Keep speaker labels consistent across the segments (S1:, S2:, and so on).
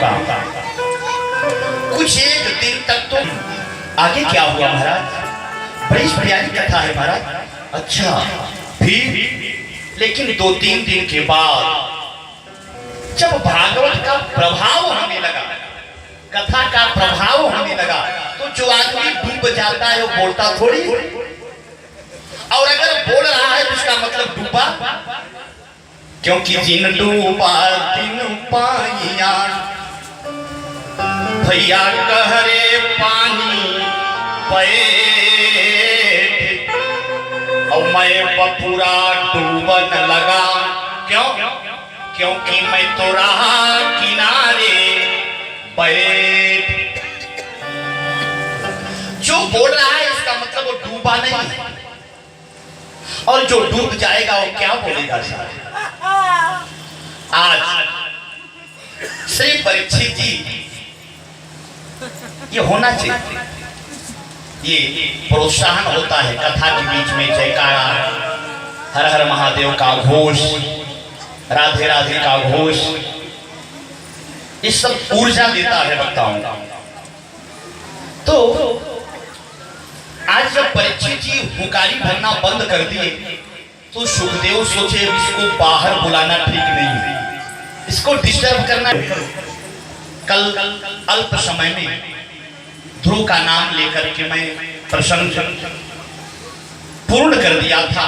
S1: रुका। कुछ एक दिन तक तो आगे क्या हुआ महाराज? बड़ी प्यारी कथा है महाराज। अच्छा फिर लेकिन 2-3 दिन के बाद जब भागवत का प्रभाव होने लगा, कथा का प्रभाव होने लगा, तो जो आदमी डूब जाता है वो बोलता थोड़ी, और अगर बोल रहा है तो उसका मतलब डूबा, क्योंकि जिन डूबा दिन पाइया भैया कहरे पानी पे और मैं बपुरा डूबन लगा। क्यों? क्योंकि मैं तो रहा किनारे बैठ। जो बोल रहा है इसका मतलब वो डूबा नहीं है, और जो डूब जाएगा वो क्या बोलेगा साहब? आज श्री परीक्षित जी, ये होना चाहिए, ये प्रोत्साहन होता है कथा के बीच में जयकारा, हर हर महादेव का घोष, राधे राधे का घोष, इस सब ऊर्जा देता है वक्ताओं का। तो आज जब परीक्षित जी हुंकारी भरना बंद कर दिए तो सुखदेव सोचे इसको बाहर बुलाना ठीक नहीं है, इसको डिस्टर्ब करना। कल अल्प समय में ध्रुव का नाम लेकर के मैं प्रसंग पूर्ण कर दिया था,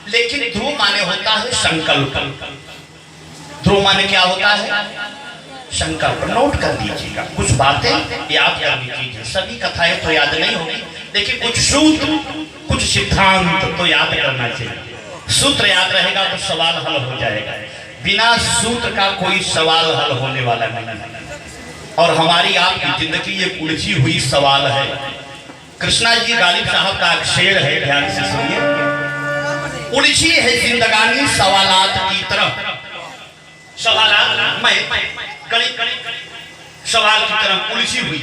S1: लेकिन ध्रुव माने होता है संकल्प। ध्रुव माने क्या होता है? संकल्प। नोट कर लीजिएगा, कुछ बातें याद कर लीजिए। सभी कथाएं तो याद नहीं होगी, लेकिन कुछ सूत्र, कुछ सिद्धांत तो याद करना चाहिए। सूत्र याद रहेगा तो सवाल हल हो जाएगा, बिना सूत्र का कोई सवाल हल होने वाला नहीं है। और हमारी आपकी जिंदगी ये उलझी हुई सवाल है। कृष्णा जी गालिब साहब का एक शेर है, ध्यान से सुनिए। उलझी है जिंदगानी सवालात की तरह, सवालात मैं सवाल की तरह उलझी हुई।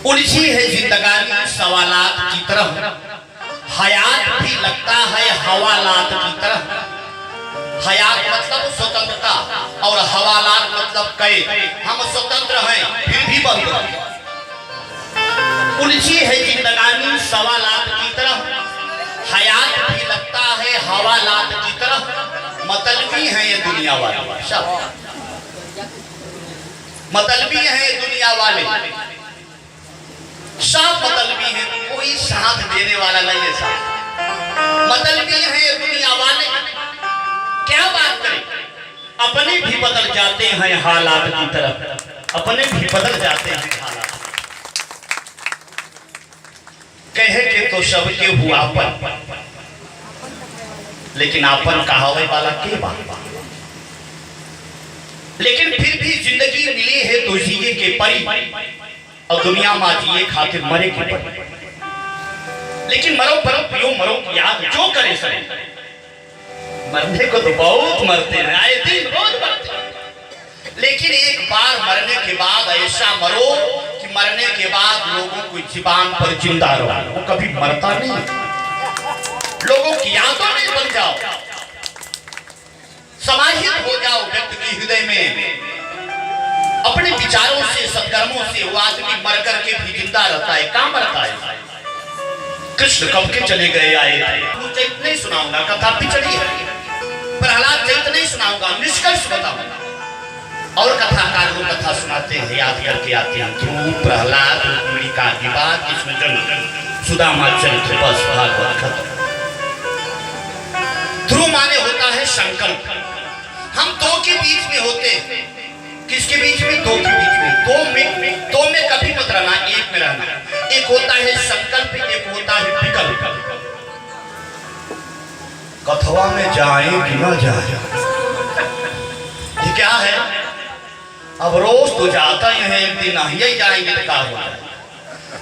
S1: उलझी है जिंदगानी सवालात की तरह, हयात भी लगता है हवालात की तरह। हयात मतलब स्वतंत्रता और हवालात मतलब कैद। हम स्वतंत्र हैं फिर भी बंद। उलझी है जिंदगानी सवालात की तरह, हयात भी लगता है हवालात की तरह। मतलबी है ये दुनिया वाले, सब मतलबी है ये दुनिया वाले, सब मतलबी है, कोई साथ देने वाला नहीं है। साथ मतलबी है ये दुनिया वाले। क्या बात करें, अपने भी बदल जाते हैं हालात की तरफ, अपने भी बदल जाते हैं हालात। कहे के तो सबके हुआ पर, लेकिन आपन कहावे वाला के बात। लेकिन फिर भी जिंदगी मिली है तो जिए के परी, और दुनिया में जिए खातिर मरे के परी। लेकिन मरो परो पियो मरो याद जो करे सरे। मरने को तो बहुत मरते हैं, आए दिन रोज मरते हैं, लेकिन एक बार मरने के बाद ऐसा मरो कि मरने के बाद लोगों को जीवन पर जिंदा रहो। वो कभी मरता नहीं, लोगों की यादों में बन जाओ, समाहित हो जाओ व्यक्ति के हृदय में। अपने विचारों से, सत्कर्मों से वो आदमी मर करके भी जिंदा रहता है। कहाँ मरता है? कृष्ण कब के चले गए आए थे। चैत नहीं सुनाऊंगा, कथा पिछड़ी है। प्रहलाद चैत नहीं सुनाऊंगा, निष्कर्ष बताऊंगा। और कथाकार लोग कथा सुनाते हैं, याद करके आते हैं। ध्रुव, प्रहलाद, रुक्मिणी का विवाह, कृष्ण सुदामा चरित्र, बस भागवत खत्म। ध्रुव माने होता है संकल्प। हम दो के बीच में होते हैं। किसके बीच में? दो के बीच में। दो में कभी मत रहना, एक में रहना। एक होता है संकल्प, एक होता है विकल्प। कथवा में जाए कि न जाए, ये क्या है? अब रोज तो जाता ही है, एक दिन नहीं जाएंगे तो क्या होगा?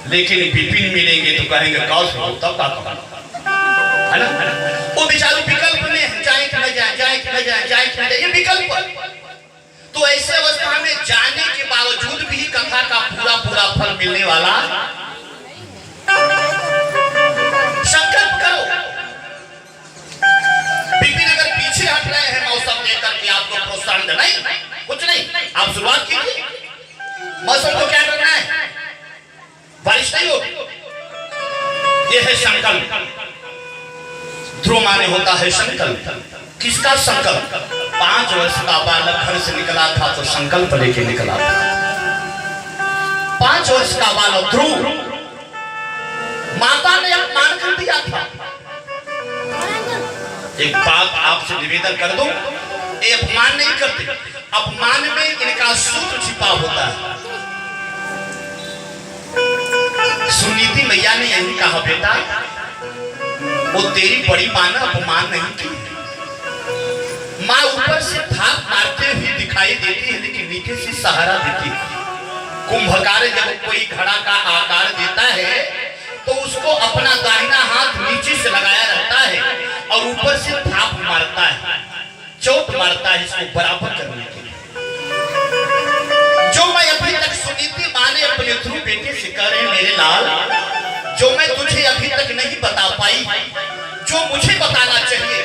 S1: लेकिन विपिन मिलेंगे तो कहेंगे कौन तब का है ना? वो बेचारे विकल्प में जाए कि न जाए, जाए कि न जाए, जाए कि न जाए, ये विकल्प। तो ऐसे अवस्था में जाने के बावजूद भी कथा का पूरा पूरा फल मिलने वाला। संकल्प करो। विपिन अगर पीछे हट रहे हैं मौसम लेकर के आपको प्रोत्साहन नहीं, कुछ नहीं, आप शुरुआत कीजिए। मौसम को क्या करना है, बारिश नहीं होगी। ये है संकल्प। ध्रुव माने होता है संकल्प। किसका संकल्प? 5 वर्ष का बालक घर से निकला था तो संकल्प लेके निकला था। 5 वर्ष का बालक ध्रुव, माता ने अपमान कर दिया था। एक बात आपसे निवेदन कर दूं, ये अपमान नहीं करते, अपमान में इनका सूत्र छिपा होता है। सुनीति मैया ने यही कहा, बेटा वो तेरी बड़ी मां ने अपमान नहीं की। मां ऊपर से थाप मारते हुए दिखाई देती है लेकिन नीचे से सहारा देती है। कुंभकार जब कोई घड़ा का आकार देता है तो उसको अपना दाहिना हाथ नीचे से लगाया रहता है और ऊपर से थाप मारता है, चोट मारता है इसको बराबर करने के लिए। जो मैं अभी तक सुनीति मां ने अपने ध्रुव बेटे से कह रहे, मेरे लाल, जो मैं तुझे अभी तक नहीं बता पाई, जो मुझे बताना चाहिए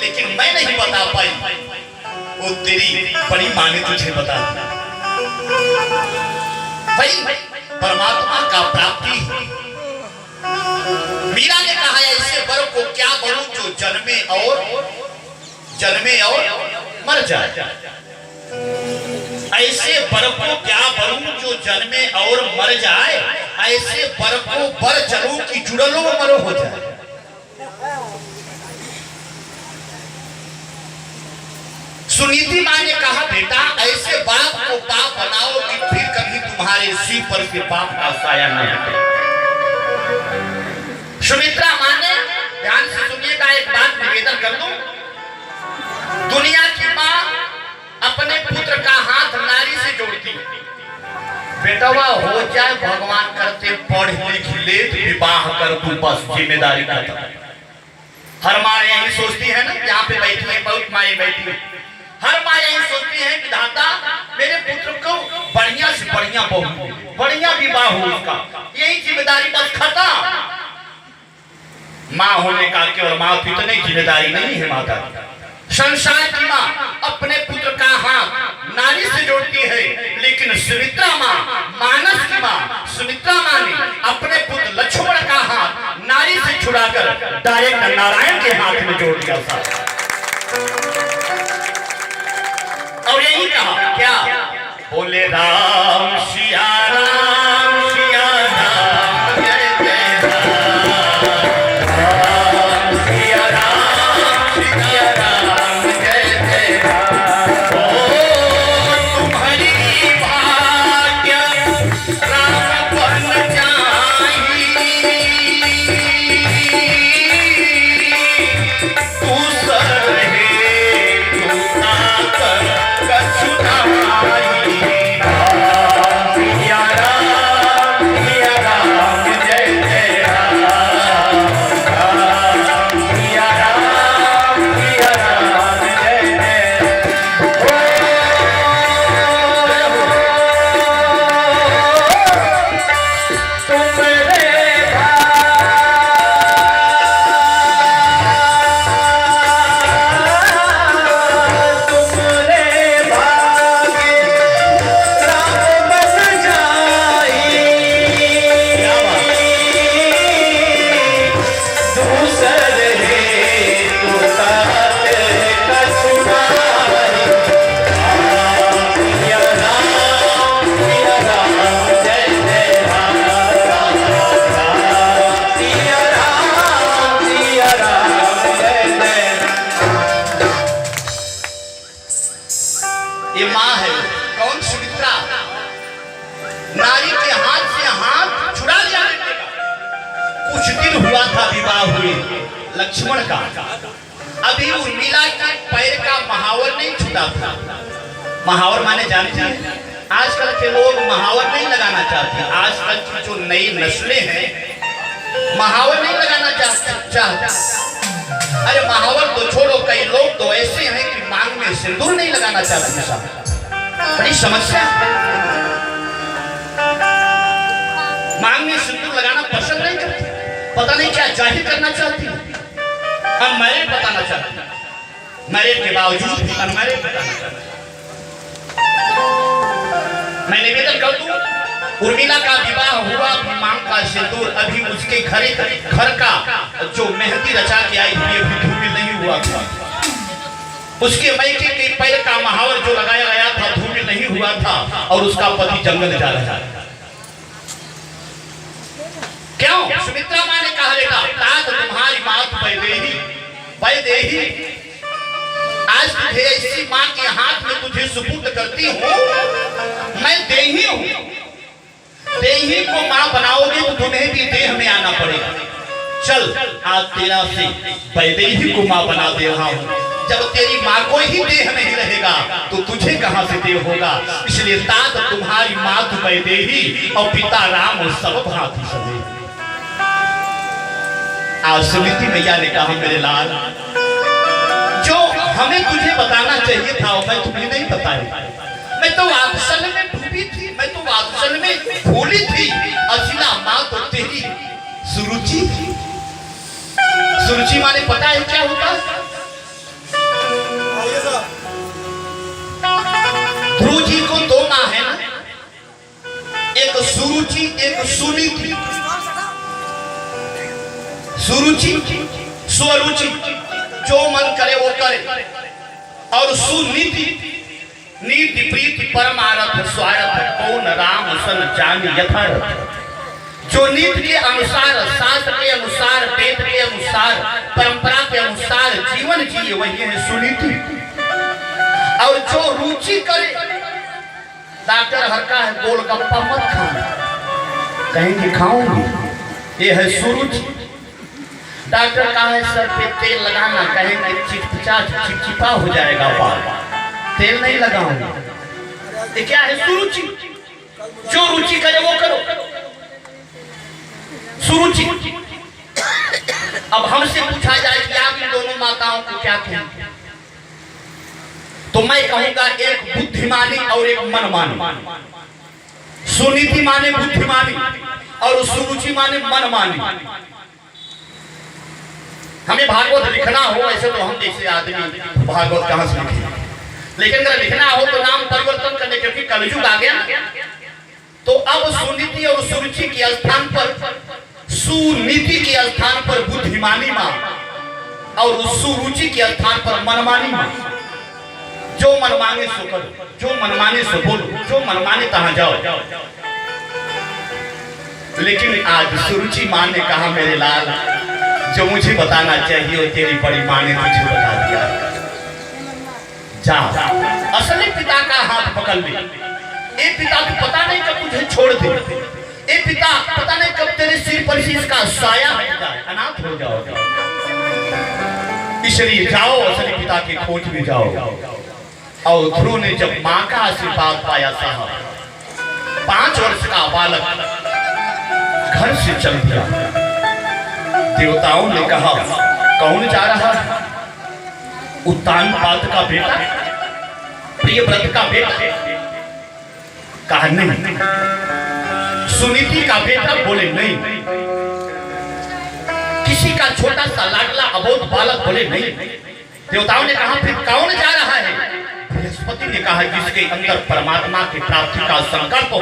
S1: लेकिन मैं नहीं बता पाई, वो तेरी बड़ी मां ने तुझे बता दिया। भाई परमात्मा का प्राप्ति। मीरा ने कहा, ऐसे वर को क्या करूं जो जन्मे और मर जाए। ऐसे वर को क्या करूं जो जन्मे और मर जाए। ऐसे वर को बर चलूं कि जुड़लो मरो हो जाए। सुनीति मां ने कहा, बेटा ऐसे बाप को बाप बनाओ कि फिर कभी तुम्हारे सिर पर के बाप का साया न हटे। सुमित्रा मां ने, ध्यान से सुनिएगा, एक बात निवेदन कर दूं, दुनिया की मां अपने पुत्र का हाथ नारी से जोड़ती है। बेटवा हो जाए भगवान करते, पढ़ लिख ले, विवाह कर तू, बस जिम्मेदारी खत्म। हर मां यही सोचती है ना, यहाँ पे बैठी है बहुत माएं बैठी है, हर मां यही सोचती है कि दादा मेरे पुत्र को बढ़िया से बढ़िया बहू, बढ़िया विवाह हो उसका, यही जिम्मेदारी बस खत्म। मां होने का केवल मां की तो नहीं जिम्मेदारी नहीं है माता। संसार की मां अपने पुत्र का हाथ नारी से जोड़ती है, लेकिन सुमित्रा मां, मानस की मां सुमित्रा मां ने अपने पुत्र लक्ष्मण का हाथ नारी से छुड़ाकर डायरेक्ट नारायण के हाथ में जोड़ दिया था। और यही कहा क्या, बोले राम सिया राम सिया राम जय जय राम सिया राम सिया राम जय जय राम। ओ तुम्हारी भाग्य राम बन जाई, तू सरहे लक्ष्मण का। अभी उर्मिला के पैर का महावर नहीं छूटा था। महावर माने जानते हैं, आजकल के लोग महावर नहीं लगाना चाहते। आजकल की जो नई नस्लें हैं महावर नहीं लगाना चाहते। अरे महावर तो छोड़ो, कई लोग तो ऐसे हैं कि मांग में सिंदूर नहीं लगाना चाहते। बड़ी समस्या, मांग में सिंदूर लगाना पसंद नहीं करते। पता नहीं क्या जाहिर करना चाहती है। हम मैरिड बताना चाहते हैं, मैरिड के बावजूद भी अनमैरिड बताना चाहते हैं। मैं निवेदन कर दूं, उर्मिला का विवाह हुआ, मांग का सिंदूर अभी उसके घर का जो मेहंदी रचा के आई हुई अभी धूमिल नहीं हुआ था। उसके मैके के पैर का महावर जो लगाया गया था धूमिल नहीं हुआ था और उसका पति जंगल जा रहा था। क्यों? सुमित्रा माँ ने कहा बेटा तात तुम्हारी मात वैदेही, आज तुझे ऐसी माँ के हाथ में तुझे सुपुर्द करती हूँ, मैं देही हूँ, देही को माँ बनाओगे तो तुम्हें भी देह में आना पड़ेगा। चल आज तेरा से वैदेही को माँ बना दे रहा हूँ। जब तेरी माँ को ही देह नहीं रहेगा तो तुझे कहां से देह होगा। इसलिए तात तुम्हारी मात वैदेही और पिता राम और सब भांति सदे। आज सुनीति मैया ने कहा मेरे लाल, जो हमें तुझे बताना चाहिए था मैं तुम्हें नहीं बताया। मैं तो वात्सल में डूबी थी, मैं तो वात्सल में भूली थी। असिला माँ तो तेरी सुरुचि थी। सुरुचि माने पता है क्या होता? ध्रुव जी को दो माँ है ना, एक सुरुचि एक सुनीति। सुरुचि स्वरुचि, जो मन करे वो करे, और सुनीति नीति प्रीति परमारथ स्वार्थ कौन राम सन जान यथार्थ। जो नीति के अनुसार, शास्त्र के अनुसार, वेद के अनुसार, परंपरा के अनुसार जीवन जिए वही है सुनीति। और जो रुचि करे, डॉक्टर हरका है गोलगप्पा मत खाना, कहेंगे खाऊंगी, ये है सुरुचि। डॉक्टर कहा है सर पे तेल लगाना, कहेंगे चिपचिपा हो जाएगा बाल, तेल नहीं लगाऊंगा। ये क्या है? सुरुचि। जो रुचि करे वो करो, सुरुचि। अब हमसे पूछा जाए कि आप इन दोनों माताओं को क्या कहेंगे, तो मैं कहूंगा एक बुद्धिमानी और एक मनमानी। सुनीति माने बुद्धिमानी और सुरुचि माने मनमानी। हमें भागवत लिखना हो, ऐसे तो हम जैसे आदमी भागवत कहां से लिखेंगे, लेकिन अगर लिखना हो तो नाम परिवर्तन करने, क्योंकि कलयुग आ गया। तो अब सुनीति और सुरुचि के स्थान पर, सुनीति के स्थान पर बुद्धिमानी मां और सुरुचि के स्थान पर मनमानी मां। जो मन मांगे सो करो, जो मन माने सो बोलो, जो मन माने तहां जाओ। लेकिन आज सुरुचि मां ने कहा मेरे लाल, जो मुझे बताना चाहिए वो तेरी बड़ी मां ने मुझे बता दिया। जा असली पिता का हाथ पकड़ ले। ये पिता को पता नहीं कब तुझे छोड़ दे, ये पिता पता नहीं कब तेरे सिर पर से इसका साया हट जाए, अनाथ हो जाओगे। इसलिए जाओ असली पिता की खोज में जाओ। और ध्रुव ने जब मां का आशीर्वाद पाया साहब, 5 वर्ष का बालक घर से चल दिया। देवताओं ने कहा कौन जा रहा है? उत्तानपाद का बेटा, प्रियव्रत का बेटा। कहा नहीं। सुनीति का बेटा? बोले नहीं। किसी का छोटा सा लाडला अबोध बालक? बोले नहीं। देवताओं ने कहा फिर कौन जा रहा है? बृहस्पति ने कहा जिसके अंदर परमात्मा की प्राप्ति का संकल्प हो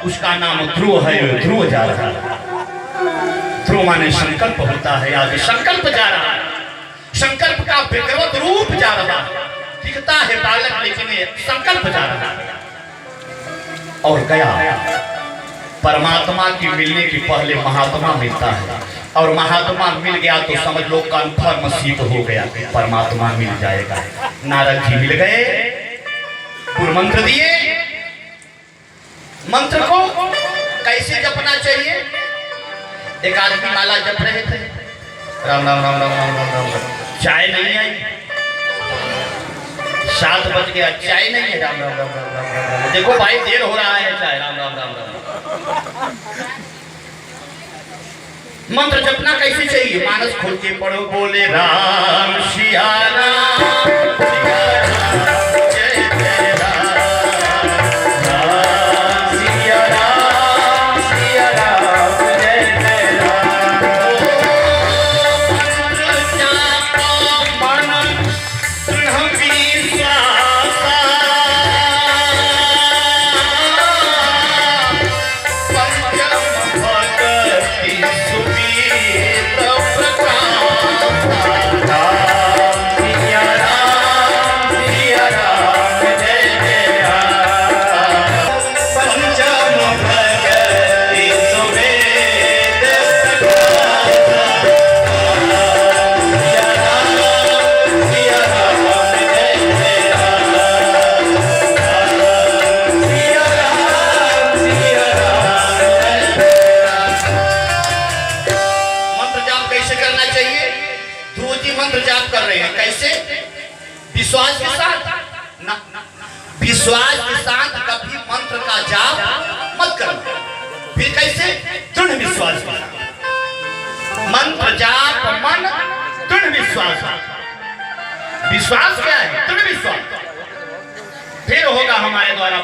S1: उसका नाम ध्रुव है, ध्रुव जा रहा है। ध्रुव माने संकल्प होता है, आज संकल्प जा रहा है। संकल्प का विकृत रूप जा रहा है, दिखता है बालक लेकिन संकल्प जा रहा है। और गया परमात्मा की मिलने के पहले महात्मा मिलता है, और महात्मा मिल गया तो समझ लो कन्फर्म सिद्ध हो गया, परमात्मा मिल जाएगा। नारद जी मिल गए, गुरु मंत्र दिए। मंत्र को कैसे जपना चाहिए? एक आदमी माला जप रहे थे, राम राम राम राम राम राम राम। चाय नहीं आई, 7 बज गया, चाय नहीं है, राम राम राम राम राम। देखो भाई देर हो रहा है, चाय, राम राम राम राम। मंत्र जपना कैसे चाहिए? मानस खोल के पढ़ो, बोले राम सिया राम सिया राम। विश्वास के साथ कभी मंत्र का जाप मत करना। फिर कैसे? दृढ़ विश्वास के साथ मंत्र जाप, मन दृढ़ विश्वास। विश्वास क्या है? दृढ़ विश्वास। फिर होगा हमारे द्वारा